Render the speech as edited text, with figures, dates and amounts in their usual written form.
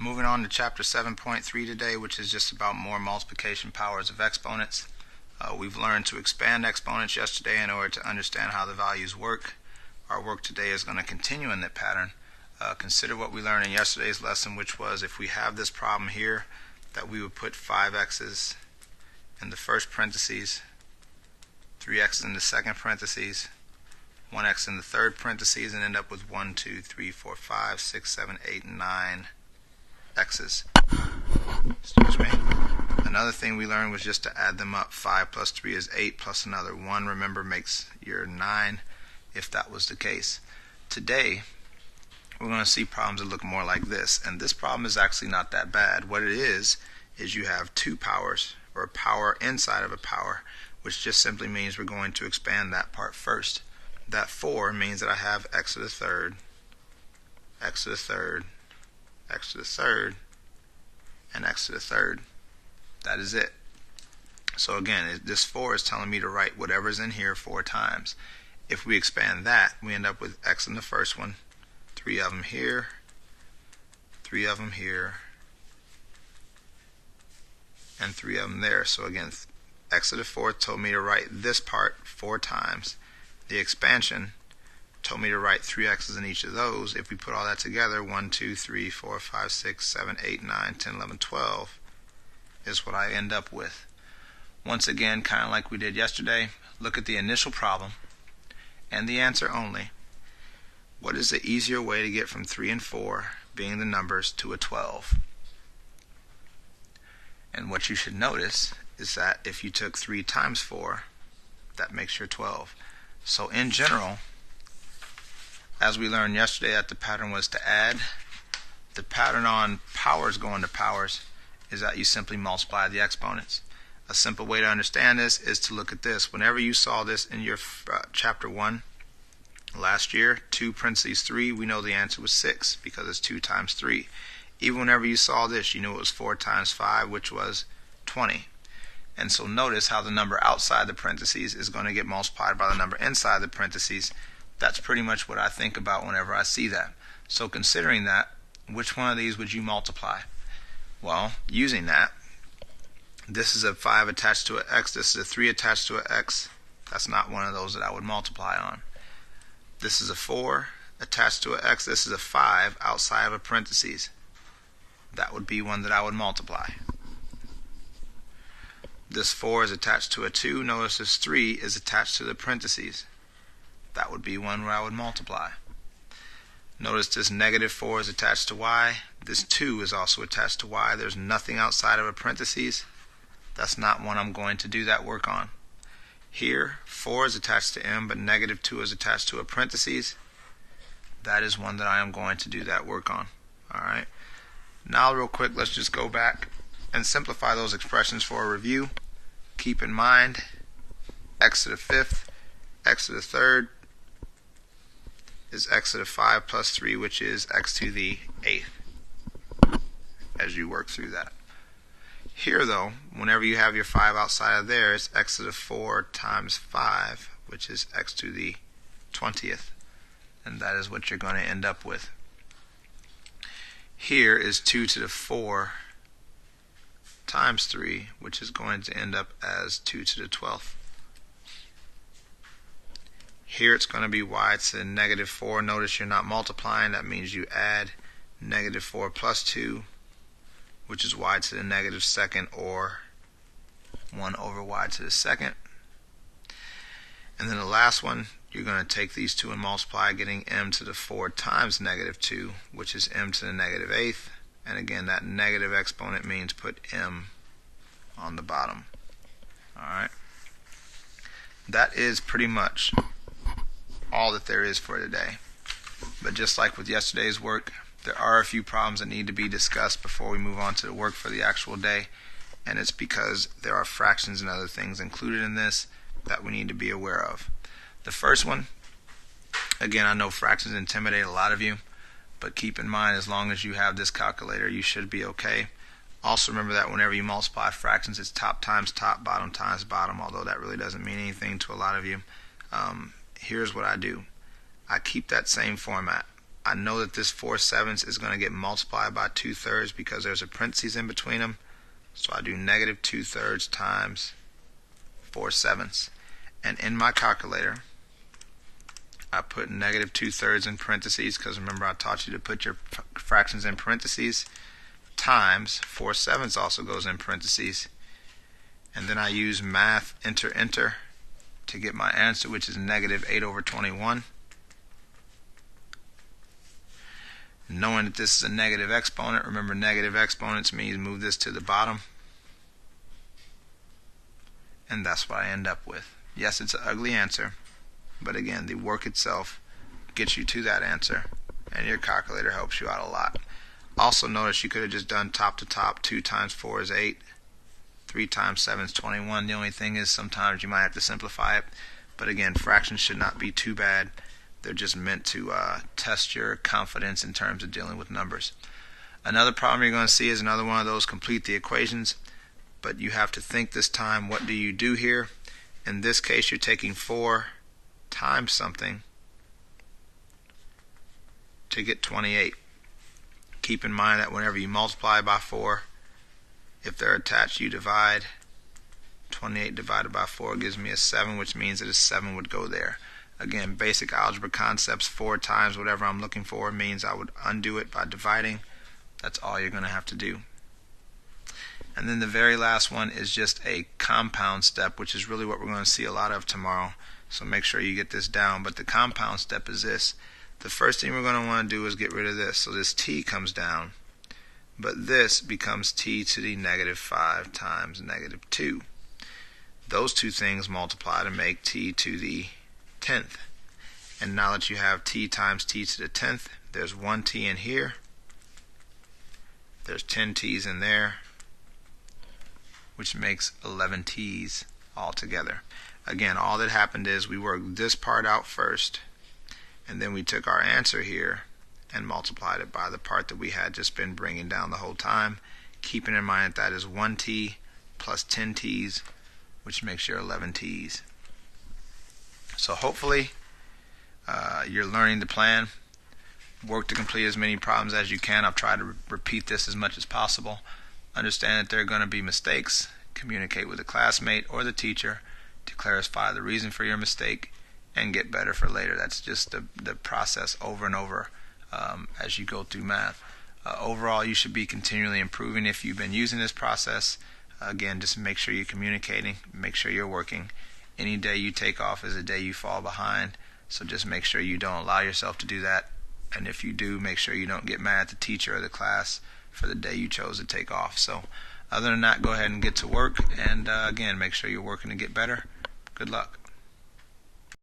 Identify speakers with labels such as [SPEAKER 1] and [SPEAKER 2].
[SPEAKER 1] Moving on to chapter 7.3 today, which is just about more multiplication powers of exponents. We've learned to expand exponents yesterday in order to understand how the values work. Our work today is going to continue in that pattern. Consider what we learned in yesterday's lesson, which was if we have this problem here, that we would put 5x's in the first parentheses, 3x's in the second parentheses, 1x in the third parentheses, and end up with 1, 2, 3, 4, 5, 6, 7, 8, and 9 x's. Excuse me. Another thing we learned was just to add them up. 5 plus 3 is 8 plus another 1, remember, makes your 9 if that was the case. Today we're going to see problems that look more like this, and this problem is actually not that bad. What it is you have two powers, or a power inside of a power, which just simply means we're going to expand that part first. That 4 means that I have x to the third, x to the third, x to the third, and x to the third. That is it. So again, this 4 is telling me to write whatever's in here 4 times. If we expand that, we end up with x in the first one, 3 of them here, 3 of them here, and 3 of them there. So again, x to the fourth told me to write this part 4 times. The expansion told me to write 3 x's in each of those. If we put all that together, 1, 2, 3, 4, 5, 6, 7, 8, 9, 10, 11, 12 is what I end up with. Once again, kind of like we did yesterday, look at the initial problem and the answer only. What is the easier way to get from 3 and 4, being the numbers, to a 12? And what you should notice is that if you took 3 times 4, that makes your 12. So in general, as we learned yesterday that the pattern was to add, the pattern on powers going to powers is that you simply multiply the exponents. A simple way to understand this is to look at this. Whenever you saw this in your chapter 1 last year, 2 parentheses 3, we know the answer was 6 because it's 2 times 3. Even whenever you saw this, you knew it was 4 times 5, which was 20. And so notice how the number outside the parentheses is going to get multiplied by the number inside the parentheses. That's pretty much what I think about whenever I see that. So considering that, which one of these would you multiply? Well, using that, this is a 5 attached to an x, this is a 3 attached to an x. That's not one of those that I would multiply on. This is a 4 attached to an x, this is a 5 outside of a parentheses. That would be one that I would multiply. This 4 is attached to a 2, notice this 3 is attached to the parentheses. That would be one where I would multiply. Notice this negative 4 is attached to y. This 2 is also attached to y. There's nothing outside of a parentheses. That's not one I'm going to do that work on. Here, 4 is attached to m, but negative 2 is attached to a parentheses. That is one that I am going to do that work on. Alright. Now real quick, let's just go back and simplify those expressions for a review. Keep in mind, x to the 5th, x to the 3rd, is x to the 5 plus 3, which is x to the 8th, as you work through that. Here though, whenever you have your 5 outside of there, it's x to the 4 times 5, which is x to the 20th, and that is what you're going to end up with. Here is 2 to the 4 times 3, which is going to end up as 2 to the 12th. Here it's going to be y to the negative 4. Notice you're not multiplying. That means you add negative 4 plus 2, which is y to the negative 2nd, or 1 over y to the 2nd. And then the last one, you're going to take these two and multiply, getting m to the 4 times negative 2, which is m to the negative 8th. And again, that negative exponent means put m on the bottom. Alright. That is pretty much all that there is for today. But just like with yesterday's work, there are a few problems that need to be discussed before we move on to the work for the actual day, and it's because there are fractions and other things included in this that we need to be aware of. The first one, again, I know fractions intimidate a lot of you, but keep in mind, as long as you have this calculator, you should be okay. Also remember that whenever you multiply fractions, it's top times top, bottom times bottom, although that really doesn't mean anything to a lot of you. Here's what I do. I keep that same format. I know that this 4/7 is going to get multiplied by 2/3 because there's a parentheses in between them. So I do negative 2/3 times 4/7. And in my calculator, I put negative 2/3 in parentheses because remember I taught you to put your fractions in parentheses, times 4/7 also goes in parentheses. And then I use math, enter, to get my answer, which is negative 8/21. Knowing that this is a negative exponent, remember negative exponents means move this to the bottom. And that's what I end up with. Yes, it's an ugly answer, but again, the work itself gets you to that answer, and your calculator helps you out a lot. Also notice you could have just done top to top. 2 times 4 is 8. 3 times 7 is 21. The only thing is sometimes you might have to simplify it. But again, fractions should not be too bad. They're just meant to test your confidence in terms of dealing with numbers. Another problem you're going to see is another one of those complete the equations. But you have to think this time, what do you do here? In this case, you're taking 4 times something to get 28. Keep in mind that whenever you multiply by 4, if they're attached, you divide. 28 divided by 4 gives me a 7, which means that a 7 would go there. Again, basic algebra concepts, 4 times whatever I'm looking for means I would undo it by dividing. That's all you're going to have to do. And then the very last one is just a compound step, which is really what we're going to see a lot of tomorrow. So make sure you get this down. But the compound step is this. The first thing we're going to want to do is get rid of this. So this t comes down. But this becomes t to the negative 5 times negative 2. Those two things multiply to make t to the 10th. And now that you have t times t to the 10th, there's 1 t in here. There's 10 t's in there, which makes 11 t's altogether. Again, all that happened is we worked this part out first, and then we took our answer here and multiplied it by the part that we had just been bringing down the whole time, keeping in mind that is 1 t plus 10 t's, which makes your 11 t's. So hopefully you're learning the plan. Work to complete as many problems as you can. I've tried to repeat this as much as possible. Understand that there are going to be mistakes. Communicate with a classmate or the teacher to clarify the reason for your mistake and get better for later. That's just the process over and over as you go through math. Overall, you should be continually improving if you've been using this process. Again, just make sure you're communicating, make sure you're working. Any day you take off is a day you fall behind, so just make sure you don't allow yourself to do that. And if you do, make sure you don't get mad at the teacher or the class for the day you chose to take off. So other than that, go ahead and get to work, and again, make sure you're working to get better. Good luck.